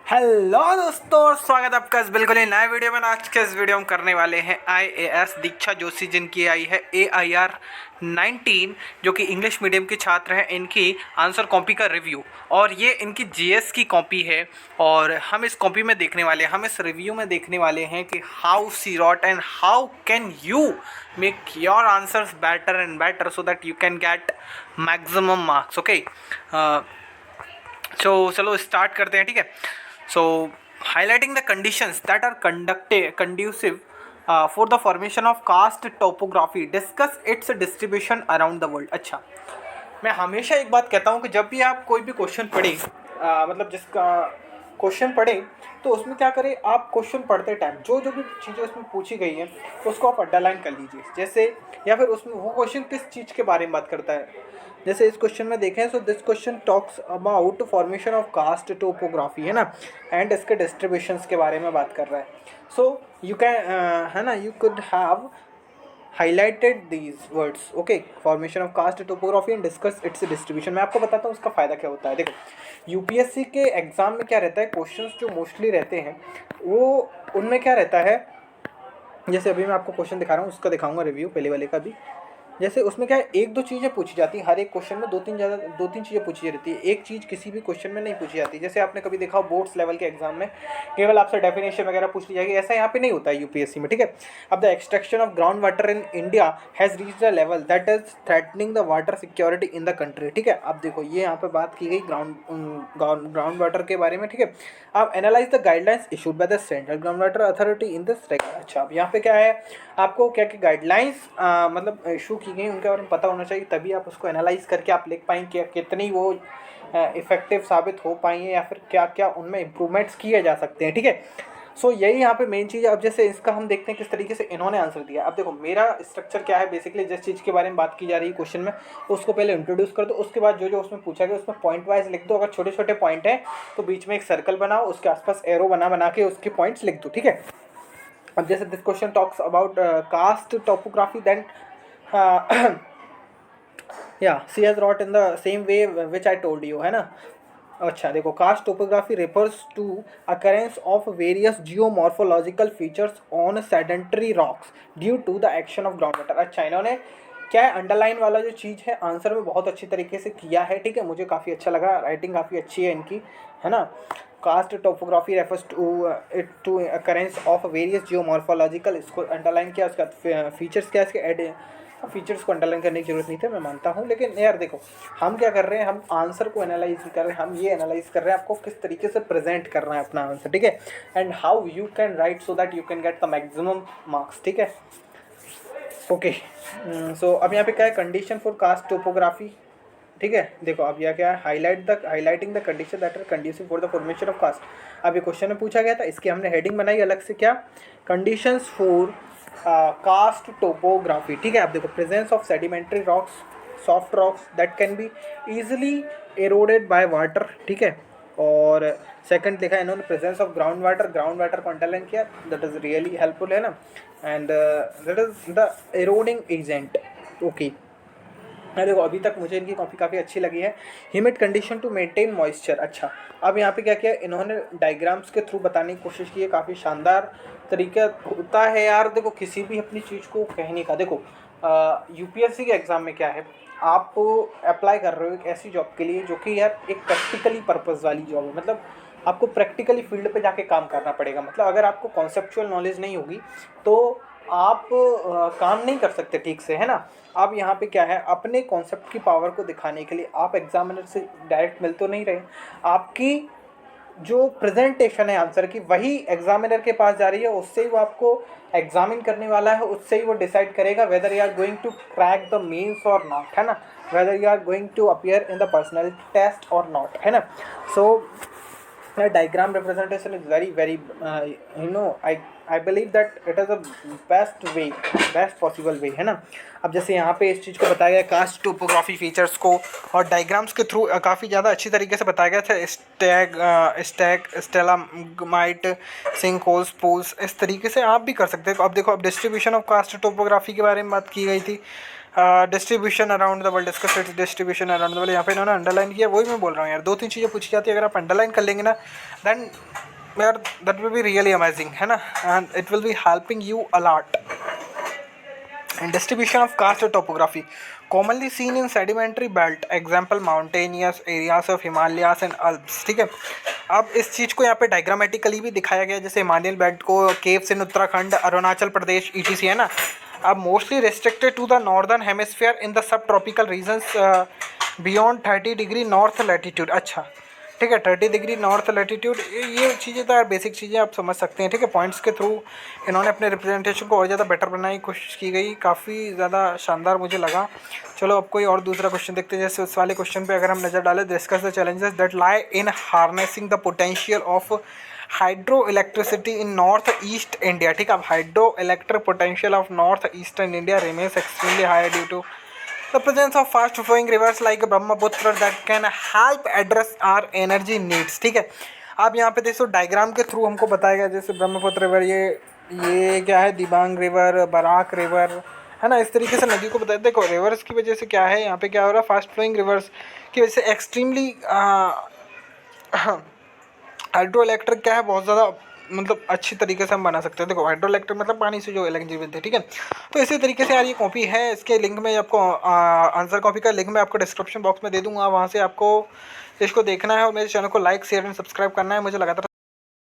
Hello दोस्तों, स्वागत है आपका इस बिल्कुल ही नए वीडियो में। आज के इस वीडियो में करने वाले हैं आईएएस दीक्षा जोशी, जिनकी आई है AIR 19, जो कि इंग्लिश मीडियम के छात्र हैं। इनकी आंसर कॉपी का रिव्यू, और ये इनकी जीएस की कॉपी है। और हम इस कॉपी में देखने वाले हैं, हम इस रिव्यू में देखने वाले हैं कि how she wrote and how can you make your answers better and better so that you can get maximum marks. Okay, so चलो स्टार्ट करते हैं, ठीक है। So, highlighting the conditions that are conducive for the formation of karst topography, discuss its distribution around the world। अच्छा, मैं हमेशा एक बात कहता हूँ कि जब भी आप कोई भी क्वेश्चन पढ़ें, मतलब जिसका क्वेश्चन पढ़ें, तो उसमें क्या करें, आप क्वेश्चन पढ़ते टाइम जो जो भी चीज़ें उसमें पूछी गई हैं उसको आप अंडरलाइन कर लीजिए। जैसे, या फिर उसमें वो क्वेश्चन किस चीज़ के बारे में बात करता है। जैसे इस क्वेश्चन में देखें, so this question talks about formation of karst topography, है ना, एंड इसके डिस्ट्रीब्यूशंस के बारे में बात कर रहा है। सो यू कैन, है ना, you could have highlighted these words, okay, formation of caste topography and discuss its distribution। मैं आपको बताता हूँ उसका फ़ायदा क्या होता है। देखो, यूपीएससी के एग्ज़ाम में क्या रहता है, क्वेश्चंस जो मोस्टली रहते हैं वो उनमें क्या रहता है, जैसे अभी मैं आपको क्वेश्चन दिखा रहा हूँ, उसका दिखाऊंगा रिव्यू पहले वाले का भी। जैसे उसमें क्या है, एक दो चीज़ें पूछी जाती हैं हर एक क्वेश्चन में, दो तीन चीज़ें पूछी जाती है। एक चीज़ किसी भी क्वेश्चन में नहीं पूछी जाती। जैसे आपने कभी देखा हो बोर्ड्स लेवल के एग्जाम में केवल आपसे डेफिनेशन वगैरह पूछ ली जाएगी, ऐसा यहाँ पे नहीं होता है यूपीएससी में, ठीक है। अब the extraction of ground water in India has reached a level that is threatening the water security in the country, ठीक है। अब देखो, ये यहाँ पे बात की गई ग्राउंड वाटर के बारे में, ठीक है। अब analyse the guidelines issued by the central ground water authority in this regular. अच्छा, अब यहाँ पे क्या है, आपको क्या क्या गाइडलाइंस मतलब इशू की गई उनके बारे में पता होना चाहिए, तभी आप उसको एनालाइज करके आप लिख पाएंगे कि कितनी वो इफेक्टिव साबित हो पाई है, या फिर क्या क्या उनमें इम्प्रूवमेंट्स किए जा सकते हैं, ठीक है। सो यही यहाँ पे मेन चीज़ है। अब जैसे इसका हम देखते हैं किस तरीके से इन्होंने आंसर दिया। अब देखो, मेरा स्ट्रक्चर क्या है, बेसिकली जिस चीज़ के बारे में बात की जा रही है क्वेश्चन में, उसको पहले इंट्रोड्यूस कर दो, उसके बाद जो जो उसमें पूछा गया उसमें पॉइंट वाइज लिख दो। अगर छोटे छोटे पॉइंट हैं तो बीच में एक सर्कल बनाओ, उसके आसपास एरो बना के उसके पॉइंट्स लिख दो, ठीक है। अब जैसे this question talks about karst topography, then या she has wrote in the same way which I told you, है ना। अच्छा देखो, karst topography refers to occurrence of various geomorphological features on sedentary rocks due to the action of ground water. अच्छा, इन्होंने क्या है, underline वाला जो चीज़ है आंसर में बहुत अच्छी तरीके से किया है, ठीक है। मुझे काफ़ी अच्छा लगा, राइटिंग काफ़ी अच्छी है इनकी, है ना। Karst topography refers to occurrence of various geomorphological, इसको अंडरलाइन किया। उसका फीचर्स क्या है, इसके एड फीचर्स को अंडरलाइन करने की जरूरत नहीं थी, मैं मानता हूँ। लेकिन यार देखो, हम क्या कर रहे हैं, हम आंसर को एनालाइज कर रहे हैं, हम ये एनालाइज कर रहे हैं आपको किस तरीके से प्रेजेंट करना है अपना आंसर, ठीक है, and how you can right so that you can get the maximum marks, ठीक है। ओके, सो अब यहाँ पे क्या है, कंडीशन फॉर कास्ट टोपोग्राफी, ठीक है। देखो अब यह क्या है, highlighting the condition that are conducive for the formation of karst. अब ये क्वेश्चन में पूछा गया था, इसकी हमने हेडिंग बनाई अलग से, क्या, कंडीशंस फॉर कास्ट टोपोग्राफी, ठीक है। अब देखो, presence of sedimentary rocks, soft rocks that can be easily eroded by water, ठीक है। और सेकंड लिखा है इन्होंने, प्रेजेंस ऑफ ग्राउंड वाटर को अंडरलाइन किया, दैट इज रियली हेल्पफुल, है ना, and that is the eroding agent. Okay, देखो अभी तक मुझे इनकी कॉपी काफ़ी अच्छी लगी है। Humid condition to maintain moisture. अच्छा, अब यहाँ पे क्या किया इन्होंने, डायग्राम्स के थ्रू बताने की कोशिश की है, काफ़ी शानदार तरीका होता है यार। देखो, किसी भी अपनी चीज़ को कहने का, देखो यूपीएससी के एग्ज़ाम में क्या है, आप अप्लाई कर रहे हो एक ऐसी जॉब के लिए जो कि यार एक प्रैक्टिकली पर्पज़ वाली जॉब है। मतलब आपको प्रैक्टिकली फील्ड पे जाके काम करना पड़ेगा। मतलब अगर आपको कॉन्सेप्चुअल नॉलेज नहीं होगी तो आप काम नहीं कर सकते ठीक से, है ना। अब यहाँ पे क्या है, अपने कॉन्सेप्ट की पावर को दिखाने के लिए आप एग्जामिनर से डायरेक्ट मिल तो नहीं रहे, आपकी जो प्रेजेंटेशन है आंसर की वही एग्जामिनर के पास जा रही है, उससे ही वो आपको एग्जामिन करने वाला है, उससे ही वो डिसाइड करेगा whether you are going to crack the mains or not, है ना, whether you are going to appear in the personal test or not, है ना। सो diagram representation is very I believe that it is the best possible way, है ना। अब जैसे यहाँ पे इस चीज़ को बताया गया, कास्ट टोपोग्राफी फीचर्स को और डायग्राम्स के थ्रू काफ़ी ज़्यादा अच्छी तरीके से बताया गया था। स्टेलामाइट, सिंक होल्स, पूल्स, इस तरीके से आप भी कर सकते हो। अब देखो, अब डिस्ट्रीब्यूशन ऑफ कास्ट टोपोग्राफी के बारे में बात की गई थी। Distribution around the world, discuss it's distribution around the world, यहाँ पे इन्होंने अंडरलाइन किया, वही मैं बोल रहा हूँ यार, 2-3 चीज़ें पूछी जाती है, अगर आप अंडरलाइन कर लेंगे ना देन यार that will be really amazing, है ना, and it will be helping you a lot. And distribution of karst topography commonly seen in sedimentary belt, example mountainous areas of Himalayas and Alps. ठीक है, अब इस चीज़ को यहाँ पे डायग्रामेटिकली भी दिखाया गया, जैसे हिमालयन बेल्ट को caves in Uttarakhand, Arunachal Pradesh, ETC, है ना. अब mostly restricted to the northern hemisphere in the sub tropical regions beyond 30 degree north latitude. अच्छा ठीक है, 30 डिग्री नॉर्थ लैटिट्यूड, ये चीज़ें तो यार बेसिक चीज़ें आप समझ सकते हैं. ठीक है, पॉइंट्स के थ्रू इन्होंने अपने रिप्रेजेंटेशन को और ज़्यादा बेटर बनाने की कोशिश की गई, काफ़ी ज़्यादा शानदार मुझे लगा. चलो अब कोई और दूसरा क्वेश्चन देखते हैं. जैसे उस वाले क्वेश्चन पे अगर हम नज़र डालें, discuss the challenges that lie in harnessing the potential of hydro electricity in north east India. ठीक है, अब hydro electric potential of north eastern India remains extremely high due to the presence of fast flowing rivers like Brahmaputra that can help address our energy needs. ठीक है, आप यहाँ पे देखो diagram के थ्रू हमको बताया गया, जैसे ब्रह्मपुत्र रिवर, ये क्या है, दिबांग रिवर, बराक रिवर, है ना, इस तरीके से नदी को बताया. देखो रिवर्स की वजह से क्या है, यहाँ पे क्या हो रहा है, फास्ट फ्लोइंग रिवर्स की वजह से एक्सट्रीमली हाइड्रो इलेक्ट्रिक क्या है, बहुत ज़्यादा मतलब अच्छी तरीके से हम बना सकते हैं. देखो हाइड्रो इलेक्ट्रिक मतलब पानी से जो इलेक्ट्रिसिटी बनती है. ठीक है, तो इसी तरीके से यार ये कॉपी है, इसके लिंक में आपको आंसर कॉपी का लिंक मैं आपको डिस्क्रिप्शन बॉक्स में दे दूँगा, वहाँ से आपको इसको देखना है और मेरे चैनल को लाइक शेयर एंड सब्सक्राइब करना है. मुझे लगातार